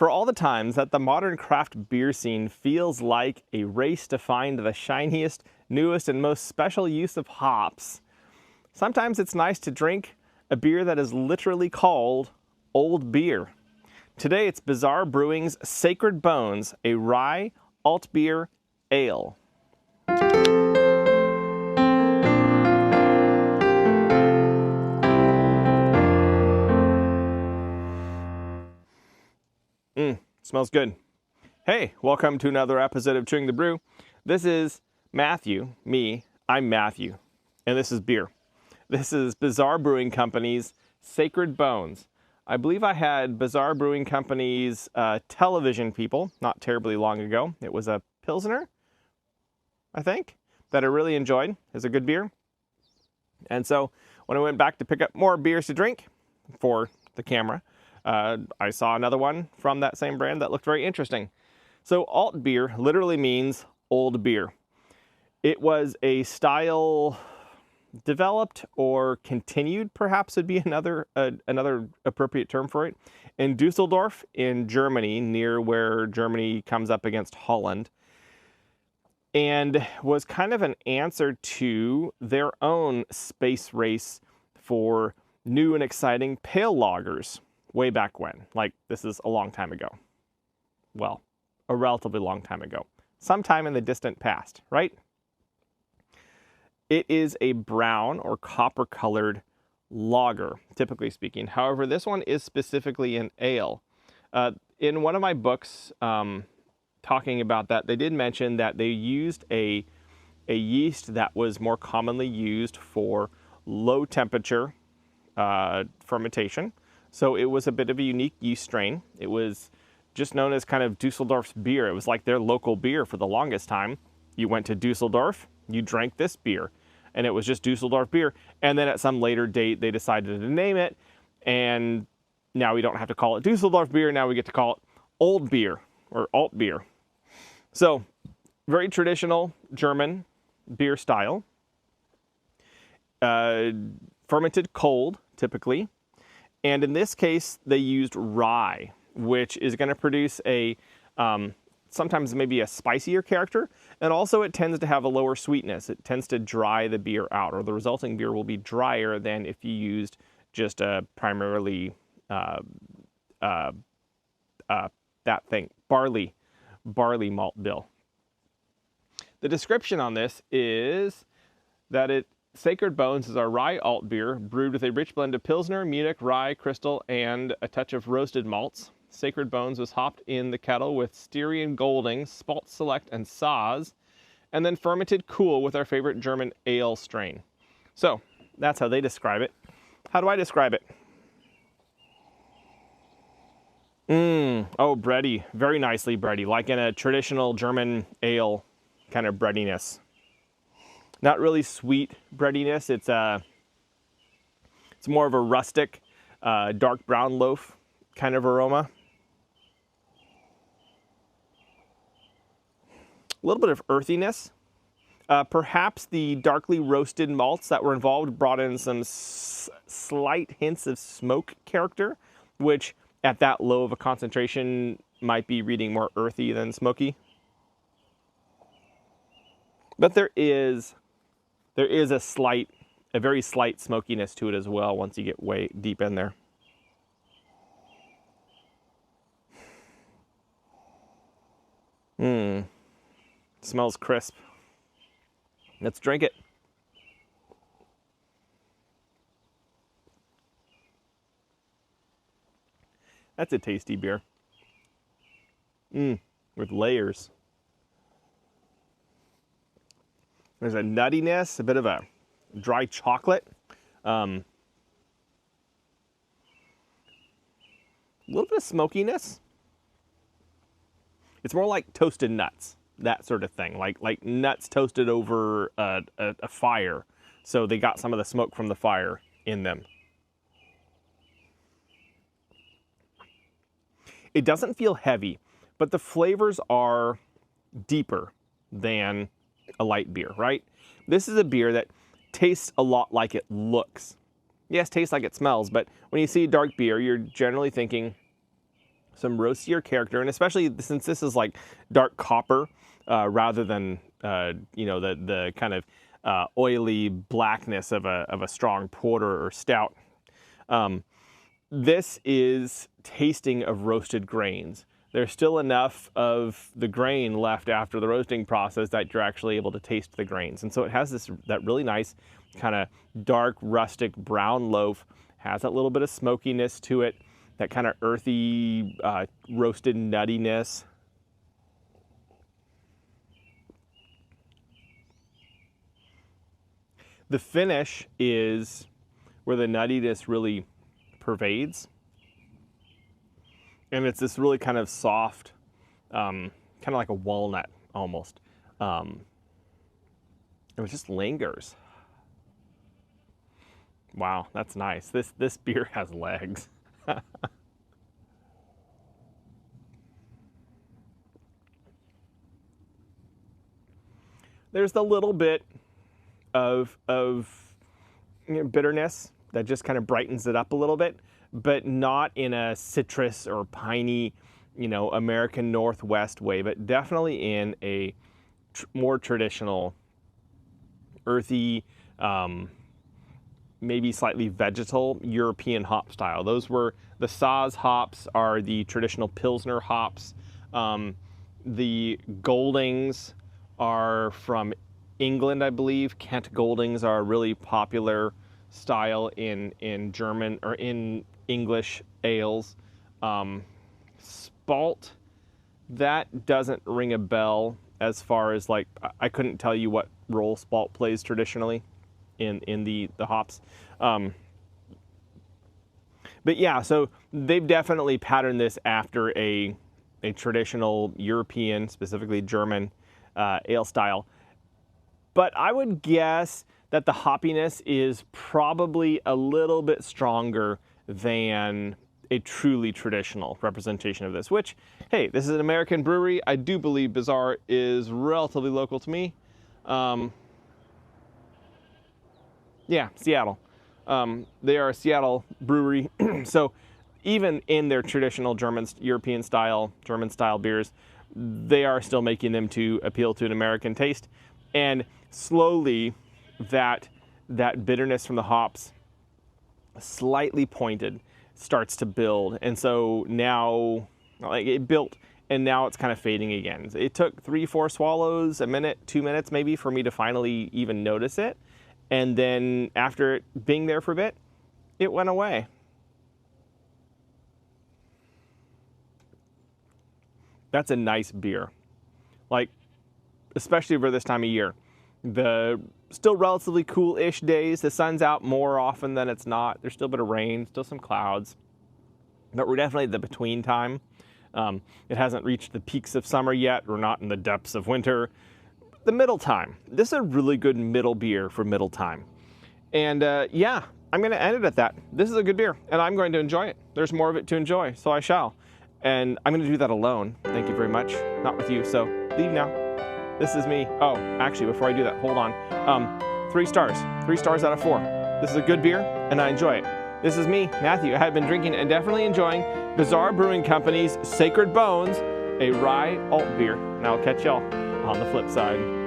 For all the times that the modern craft beer scene feels like a race to find the shiniest, newest, and most special use of hops, sometimes it's nice to drink a beer that is literally called old beer. Today it's Bizarre Brewing's Sacred Bones, a rye altbeer ale. Smells good. Hey, welcome to another episode of Chewing the Brew. This is Matthew, I'm Matthew, and this is beer. This is Bizarre Brewing Company's Sacred Bones. I believe I had Bizarre Brewing Company's television people not terribly long ago. It was a Pilsner, I think, that I really enjoyed. It's a good beer. And so when I went back to pick up more beers to drink for the camera, I saw another one from that same brand that looked very interesting. So alt beer literally means old beer. It was a style developed or continued, perhaps would be another appropriate term for it, in Dusseldorf in Germany, near where Germany comes up against Holland, and was kind of an answer to their own space race for new and exciting pale lagers. Way back when, like this is a long time ago. Well, a relatively long time ago. Sometime in the distant past, right? It is a brown or copper colored lager, typically speaking. However, this one is specifically an ale. In one of my books talking about that, they did mention that they used a yeast that was more commonly used for low temperature fermentation. So it was a bit of a unique yeast strain. It was just known as kind of Dusseldorf's beer. It was like their local beer for the longest time. You went to Dusseldorf, you drank this beer, and it was just Dusseldorf beer. And then at some later date, they decided to name it, and now we don't have to call it Dusseldorf beer. Now we get to call it old beer or alt beer. So very traditional German beer style. Fermented cold, typically. And in this case, they used rye, which is going to produce a sometimes maybe a spicier character. And also it tends to have a lower sweetness. It tends to dry the beer out, or the resulting beer will be drier than if you used just a primarily barley malt bill. The description on this is that Sacred Bones is our rye alt beer brewed with a rich blend of Pilsner, Munich, rye, crystal, and a touch of roasted malts. Sacred Bones was hopped in the kettle with Styrian Golding, Spalt Select, and Saaz, and then fermented cool with our favorite German ale strain. So that's how they describe it. How do I describe it? Oh, bready. Very nicely bready, like in a traditional German ale kind of breadiness. Not really sweet breadiness. It's more of a rustic, dark brown loaf kind of aroma. A little bit of earthiness. Perhaps the darkly roasted malts that were involved brought in some slight hints of smoke character, which at that low of a concentration might be reading more earthy than smoky. But there is a very slight smokiness to it as well once you get way deep in there. Smells crisp. Let's drink it. That's a tasty beer. With layers. There's a nuttiness, a bit of a dry chocolate. A little bit of smokiness. It's more like toasted nuts, that sort of thing. Like nuts toasted over a fire. So they got some of the smoke from the fire in them. It doesn't feel heavy, but the flavors are deeper than a light beer, right? This is a beer that tastes a lot like it looks. Yes, tastes like it smells, but when you see dark beer, you're generally thinking roastier character, and especially since this is like dark copper rather than the kind of oily blackness of a strong porter or stout. This is tasting of roasted grains. There's still enough of the grain left after the roasting process that you're actually able to taste the grains. And so it has that really nice kind of dark, rustic brown loaf, has that little bit of smokiness to it, that kind of earthy, roasted nuttiness. The finish is where the nuttiness really pervades. And it's this really kind of soft, kind of like a walnut almost. And it just lingers. Wow, that's nice. This beer has legs. There's the little bit of bitterness that just kind of brightens it up a little bit, but not in a citrus or piney, American Northwest way, but definitely in a more traditional, earthy, maybe slightly vegetal European hop style. The Saaz hops are the traditional Pilsner hops. The Goldings are from England, I believe. Kent Goldings are a really popular style in German or in English ales. Spalt, that doesn't ring a bell as far as I couldn't tell you what role Spalt plays traditionally in the hops. But yeah, so they've definitely patterned this after a traditional European, specifically German ale style. But I would guess that the hoppiness is probably a little bit stronger than a truly traditional representation of this, which, hey, this is an American brewery. I do believe Bizarre is relatively local to me. Yeah, Seattle. They are a Seattle brewery. So even in their traditional European style, German style beers, they are still making them to appeal to an American taste. And slowly that bitterness from the hops, slightly pointed, starts to build. And so now, it built, and now it's kind of fading again. It took 3-4 swallows, a minute, 2 minutes maybe, for me to finally even notice it. And then after it being there for a bit, it went away. That's a nice beer. Especially for this time of year. The still relatively cool-ish days. The sun's out more often than it's not. There's still a bit of rain, still some clouds. But we're definitely at the between time. It hasn't reached the peaks of summer yet. We're not in the depths of winter. The middle time. This is a really good middle beer for middle time. And yeah, I'm going to end it at that. This is a good beer, and I'm going to enjoy it. There's more of it to enjoy, so I shall. And I'm going to do that alone. Thank you very much. Not with you, so leave now. This is me. Oh, actually, before I do that, hold on. 3 stars. 3 stars out of 4. This is a good beer, and I enjoy it. This is me, Matthew. I have been drinking and definitely enjoying Bizarre Brewing Company's Sacred Bones, a rye alt beer. And I'll catch y'all on the flip side.